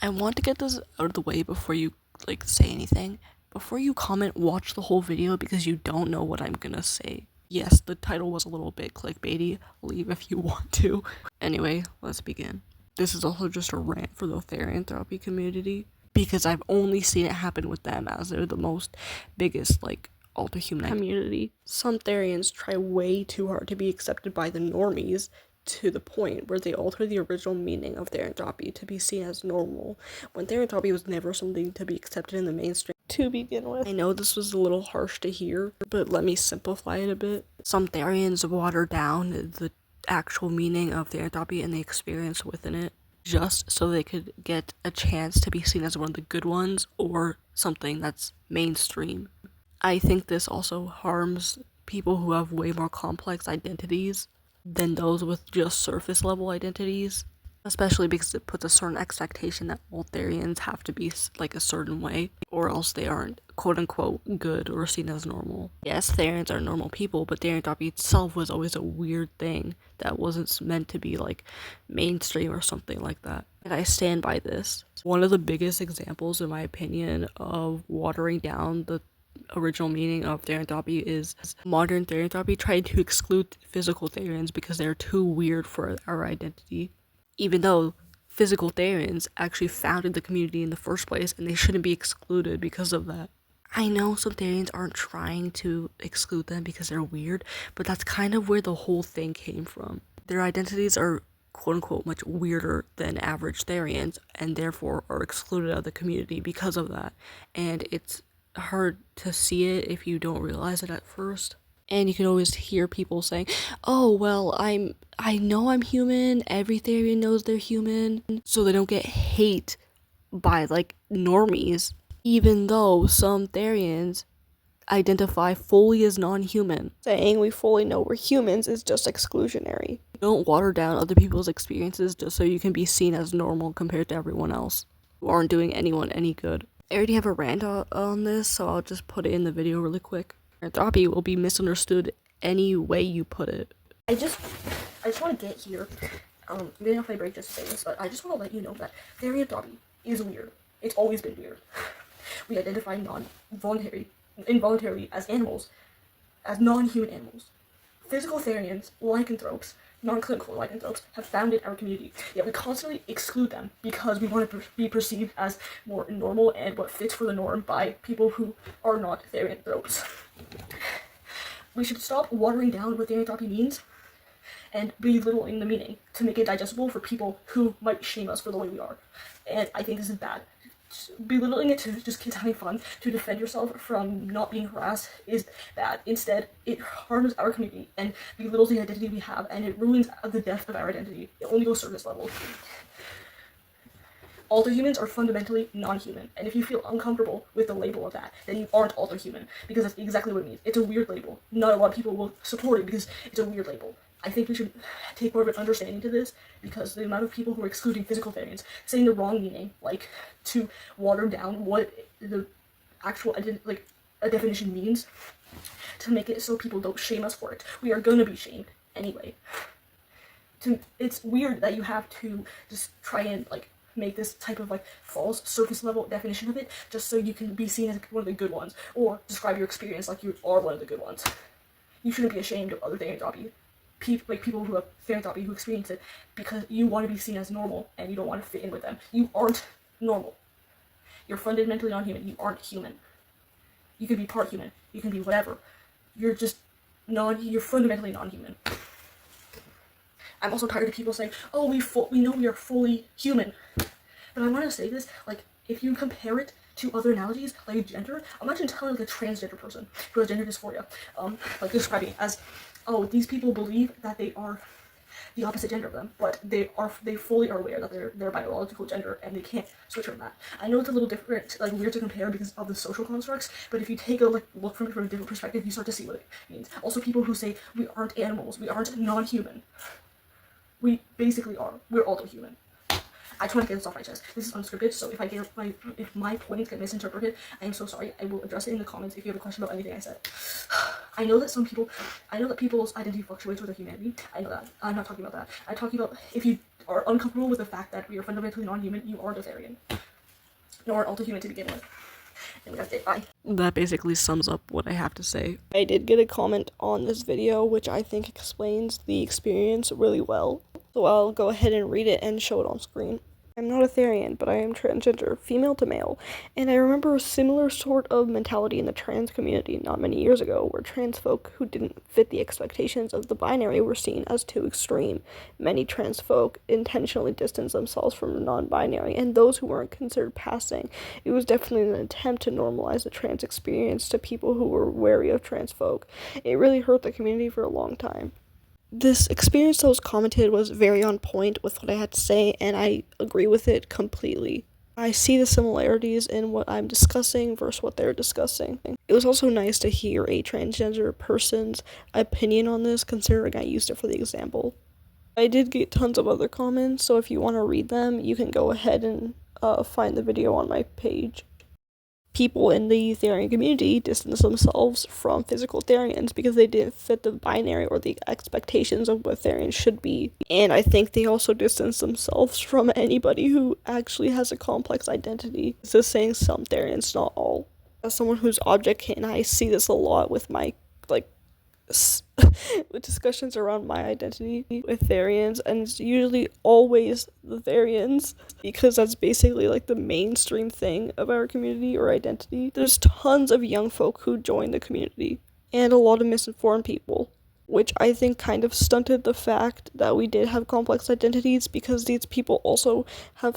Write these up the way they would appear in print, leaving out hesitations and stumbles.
I want to get this out of the way before you say anything. Before you comment, watch the whole video because you don't know what I'm gonna say. Yes, the title was a little bit clickbaity. Leave if you want to. Anyway, let's begin. This is also just a rant for the therianthropy community because I've only seen it happen with them, as they're the most biggest alter-human community. Some therians try way too hard to be accepted by the normies, to the point where they alter the original meaning of therianthropy to be seen as normal, when therianthropy was never something to be accepted in the mainstream to begin with. I know this was a little harsh to hear, but let me simplify it a bit. Some therians water down the actual meaning of therianthropy and the experience within it, just so they could get a chance to be seen as one of the good ones or something that's mainstream. I think this also harms people who have way more complex identities than those with just surface level identities, especially because it puts a certain expectation that all therians have to be like a certain way, or else they aren't quote unquote good or seen as normal. Yes, therians are normal people, but therianthropy itself was always a weird thing that wasn't meant to be like mainstream or something like that. And I stand by this. One of the biggest examples, in my opinion, of watering down the original meaning of therianthropy is modern therianthropy tried to exclude physical therians because they're too weird for our identity, even though physical therians actually founded the community in the first place and they shouldn't be excluded because of that. I know some therians aren't trying to exclude them because they're weird, but that's kind of where the whole thing came from. Their identities are quote-unquote much weirder than average therians and therefore are excluded out of the community because of that, and it's hard to see it if you don't realize it at first. And you can always hear people saying, oh well, I know I'm human, every therian knows they're human, so they don't get hate by normies, even though some therians identify fully as non-human. Saying we fully know we're humans is just exclusionary. Don't water down other people's experiences just so you can be seen as normal compared to everyone else who aren't doing anyone any good. I already have a rant on this, so I'll just put it in the video really quick. Therianthropy will be misunderstood any way you put it. I just want to get here. Maybe if I break just to say this, but I just want to let you know that therianthropy is weird. It's always been weird. We identify involuntarily as animals, as non-human animals. Physical therians, lycanthropes, non-clinical lycanthropes have founded our community, yet we constantly exclude them because we want to be perceived as more normal and what fits for the norm by people who are not therianthropes. We should stop watering down what therianthropy means and belittling the meaning to make it digestible for people who might shame us for the way we are. And I think this is bad. Belittling it to just kids having fun, to defend yourself from not being harassed, is bad. Instead, it harms our community and belittles the identity we have, and it ruins the depth of our identity. It only goes surface level. Alter-humans are fundamentally non-human, and if you feel uncomfortable with the label of that, then you aren't alter-human, because that's exactly what it means. It's a weird label. Not a lot of people will support it because it's a weird label. I think we should take more of an understanding to this, because the amount of people who are excluding physical therians, saying the wrong meaning, to water down what the actual a definition means, to make it so people don't shame us for it. We are gonna be shamed anyway. It's weird that you have to just try and make this type of false surface level definition of it just so you can be seen as one of the good ones, or describe your experience like you are one of the good ones. You shouldn't be ashamed of other therianthropy. People who have therianthropy who experience it because you want to be seen as normal and you don't want to fit in with them. You aren't normal. You're fundamentally non-human. You aren't human. You can be part human. You can be whatever. You're just you're fundamentally non-human. I'm also tired of people saying, oh, we know we are fully human. But I want to say this, if you compare it to other analogies, like gender, imagine telling a transgender person who has gender dysphoria, describing it as, oh, these people believe that they are the opposite gender of them, but they fully are aware that they're their biological gender and they can't switch from that. I know it's a little different, weird to compare because of the social constructs, but if you take a look from it from a different perspective, you start to see what it means. Also, people who say we aren't animals, we aren't non-human. We basically are. We're also human. I just want to get this off my chest. This is unscripted, so if my points get misinterpreted, I am so sorry. I will address it in the comments if you have a question about anything I said. I know that people's identity fluctuates with their humanity. I know that. I'm not talking about that. I'm talking about if you are uncomfortable with the fact that we are fundamentally non-human, you are the therian. You are also human to begin with. And that's it. Bye. That basically sums up what I have to say. I did get a comment on this video, which I think explains the experience really well. So I'll go ahead and read it and show it on screen. I'm not a therian, but I am transgender, female to male, and I remember a similar sort of mentality in the trans community not many years ago, where trans folk who didn't fit the expectations of the binary were seen as too extreme. Many trans folk intentionally distanced themselves from non-binary, and those who weren't considered passing. It was definitely an attempt to normalize the trans experience to people who were wary of trans folk. It really hurt the community for a long time. This experience that was commented was very on point with what I had to say, and I agree with it completely. I see the similarities in what I'm discussing versus what they're discussing. It was also nice to hear a transgender person's opinion on this, considering I used it for the example. I did get tons of other comments, so if you want to read them, you can go ahead and find the video on my page. People in the therian community distanced themselves from physical therians because they didn't fit the binary or the expectations of what therians should be. And I think they also distanced themselves from anybody who actually has a complex identity. This is saying some therians, not all. As someone who's object can, I see this a lot with my, with discussions around my identity with therians, and it's usually always the therians, because that's basically like the mainstream thing of our community or identity. There's tons of young folk who join the community, and a lot of misinformed people, which I think kind of stunted the fact that we did have complex identities, because these people also have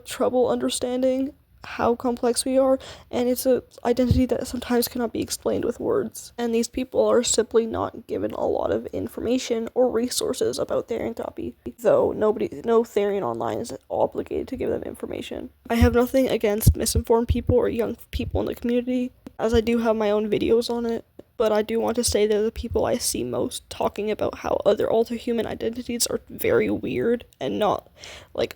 trouble understanding how complex we are, and it's an identity that sometimes cannot be explained with words, and these people are simply not given a lot of information or resources about therianthropy, though no therian online is obligated to give them information. I have nothing against misinformed people or young people in the community, as I do have my own videos on it, but I do want to say they're the people I see most talking about how other alter-human identities are very weird and not,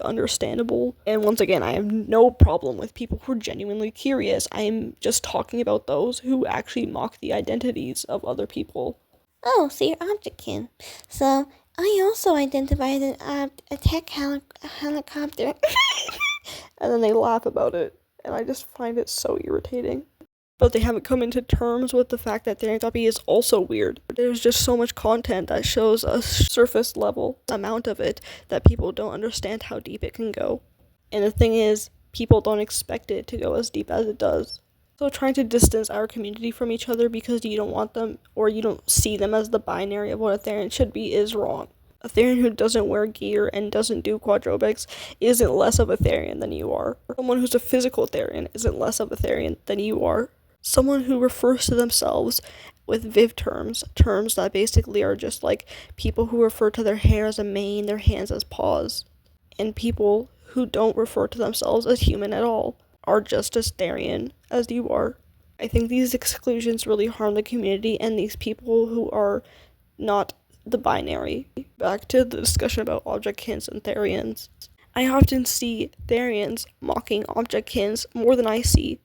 understandable. And once again, I have no problem with people who are genuinely curious. I am just talking about those who actually mock the identities of other people. Oh, so you're object-kin. So, I also identify as a tech helicopter. And then they laugh about it, and I just find it so irritating. But they haven't come into terms with the fact that therianthropy is also weird. There's just so much content that shows a surface level amount of it that people don't understand how deep it can go. And the thing is, people don't expect it to go as deep as it does. So trying to distance our community from each other because you don't want them or you don't see them as the binary of what a therian should be is wrong. A therian who doesn't wear gear and doesn't do quadrobics isn't less of a therian than you are. Someone who's a physical therian isn't less of a therian than you are. Someone who refers to themselves with viv terms that basically are just like people who refer to their hair as a mane, their hands as paws, and people who don't refer to themselves as human at all are just as therian as you are. I think these exclusions really harm the community and these people who are not the binary. Back to the discussion about object-kins and therians. I often see therians mocking object-kins more than I see,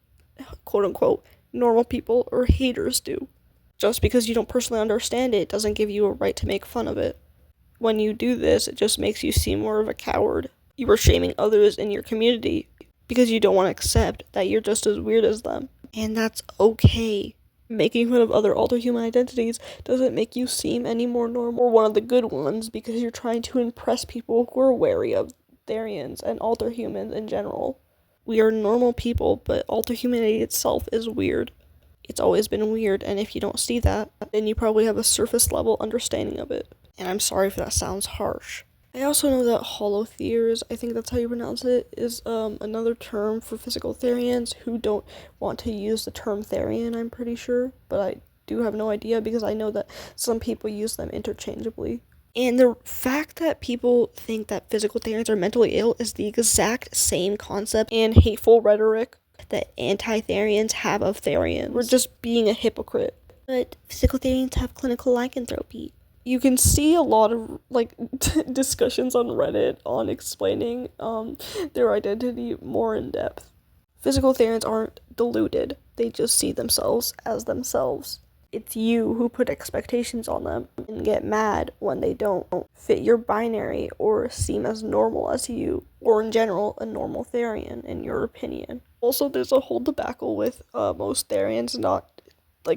quote-unquote, normal people or haters do. Just because you don't personally understand it doesn't give you a right to make fun of it. When you do this, it just makes you seem more of a coward. You are shaming others in your community because you don't want to accept that you're just as weird as them. And that's okay. Making fun of other alter-human identities doesn't make you seem any more normal or one of the good ones because you're trying to impress people who are wary of therians and alter-humans in general. We are normal people, but alter-humanity itself is weird. It's always been weird, and if you don't see that, then you probably have a surface-level understanding of it. And I'm sorry if that sounds harsh. I also know that holotheirs, I think that's how you pronounce it, is another term for physical therians who don't want to use the term therian, I'm pretty sure. But I do have no idea because I know that some people use them interchangeably. And the fact that people think that physical therians are mentally ill is the exact same concept and hateful rhetoric that anti-therians have of therians. We're just being a hypocrite. But physical therians have clinical lycanthropy. You can see a lot of discussions on Reddit on explaining their identity more in depth. Physical therians aren't deluded. They just see themselves as themselves. It's you who put expectations on them and get mad when they don't fit your binary or seem as normal as you, or in general, a normal therian, in your opinion. Also, there's a whole debacle with most therians not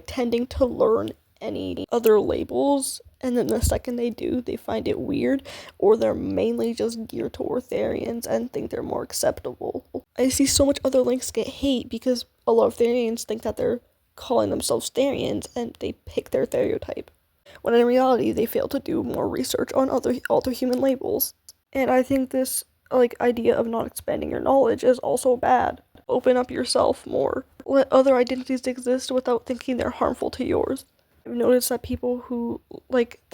tending to learn any other labels, and then the second they do, they find it weird, or they're mainly just geared toward therians and think they're more acceptable. I see so much other links get hate because a lot of therians think that they're calling themselves therians and they pick their stereotype, when in reality they fail to do more research on other human labels. And I think this idea of not expanding your knowledge is also bad. Open up yourself more. Let other identities exist without thinking they're harmful to yours. I've noticed that people who,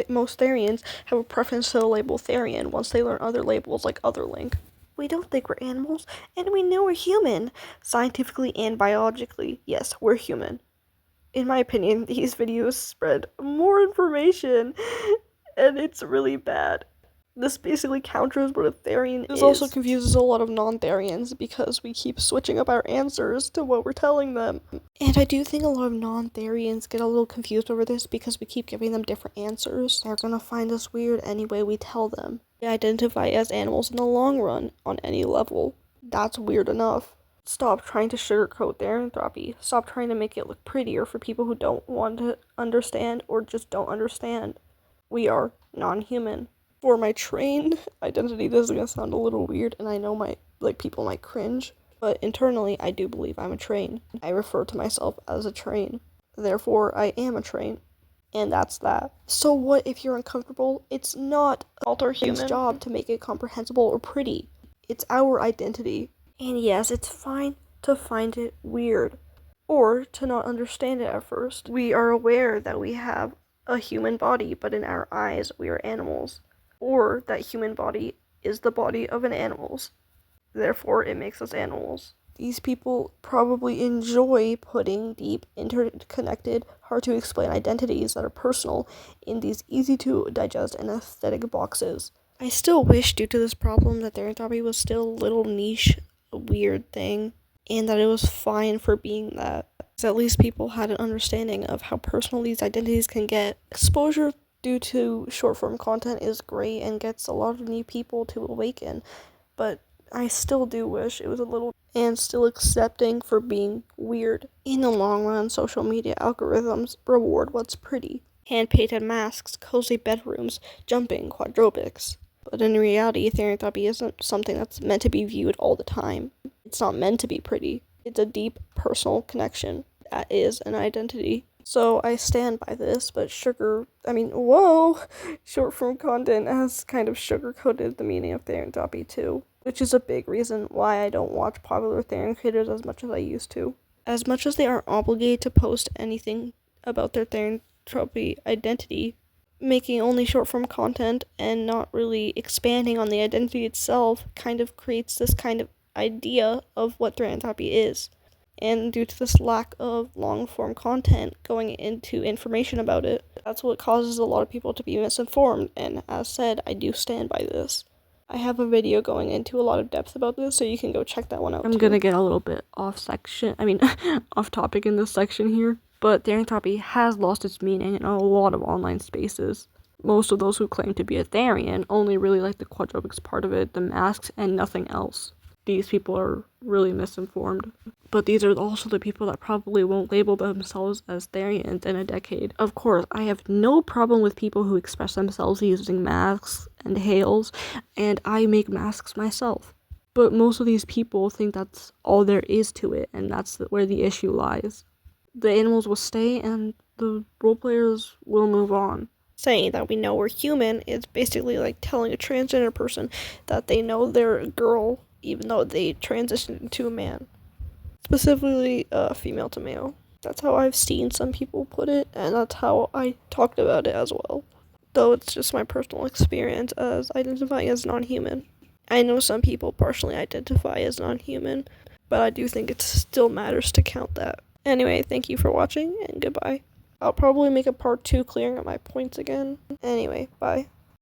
most therians, have a preference to the label therian once they learn other labels like otherling. We don't think we're animals, and we know we're human. Scientifically and biologically, yes, we're human. In my opinion, these videos spread more information, and it's really bad. This basically counters what a therian is. This also confuses a lot of non-therians because we keep switching up our answers to what we're telling them. And I do think a lot of non-therians get a little confused over this because we keep giving them different answers. They're gonna find us weird any way we tell them. They identify as animals in the long run, on any level. That's weird enough. Stop trying to sugarcoat therianthropy. Stop trying to make it look prettier for people who don't want to understand or just don't understand. We are non-human. For my train identity, this is gonna sound a little weird, and I know people might cringe, but internally I do believe I'm a train. I refer to myself as a train. Therefore, I am a train. And that's that. So what if you're uncomfortable? It's not alter human's job to make it comprehensible or pretty. It's our identity. And yes, it's fine to find it weird, or to not understand it at first. We are aware that we have a human body, but in our eyes, we are animals. Or that human body is the body of an animal's. Therefore, it makes us animals. These people probably enjoy putting deep, interconnected, hard-to-explain identities that are personal in these easy-to-digest and aesthetic boxes. I still wish, due to this problem, that therianthropy was still a little niche, a weird thing, and that it was fine for being that. Because at least people had an understanding of how personal these identities can get. Exposure due to short-form content is great and gets a lot of new people to awaken, but I still do wish it was a little and still accepting for being weird. In the long run, social media algorithms reward what's pretty. Hand-painted masks, cozy bedrooms, jumping, quadropics. But in reality, therianthropy isn't something that's meant to be viewed all the time. It's not meant to be pretty. It's a deep personal connection that is an identity. So I stand by this, but short-form content has kind of sugar-coated the meaning of therianthropy too, which is a big reason why I don't watch popular therian creators as much as I used to. As much as they aren't obligated to post anything about their therianthropy identity, making only short-form content and not really expanding on the identity itself kind of creates this kind of idea of what therianthropy is. And due to this lack of long-form content going into information about it, that's what causes a lot of people to be misinformed, and as said, I do stand by this. I have a video going into a lot of depth about this, so you can go check that one out. I'm gonna get a little bit off topic in this section here, but therianthropy has lost its meaning in a lot of online spaces. Most of those who claim to be a therian only really like the quadropics part of it, the masks, and nothing else. These people are really misinformed. But these are also the people that probably won't label themselves as therians in a decade. Of course, I have no problem with people who express themselves using masks and hails, and I make masks myself. But most of these people think that's all there is to it, and that's where the issue lies. The animals will stay, and the role players will move on. Saying that we know we're human is basically like telling a transgender person that they know they're a girl, even though they transitioned into a man. Specifically, female to male. That's how I've seen some people put it, and that's how I talked about it as well. Though it's just my personal experience as identifying as non-human. I know some people partially identify as non-human, but I do think it still matters to count that. Anyway, thank you for watching, and goodbye. I'll probably make a part 2 clearing up my points again. Anyway, bye.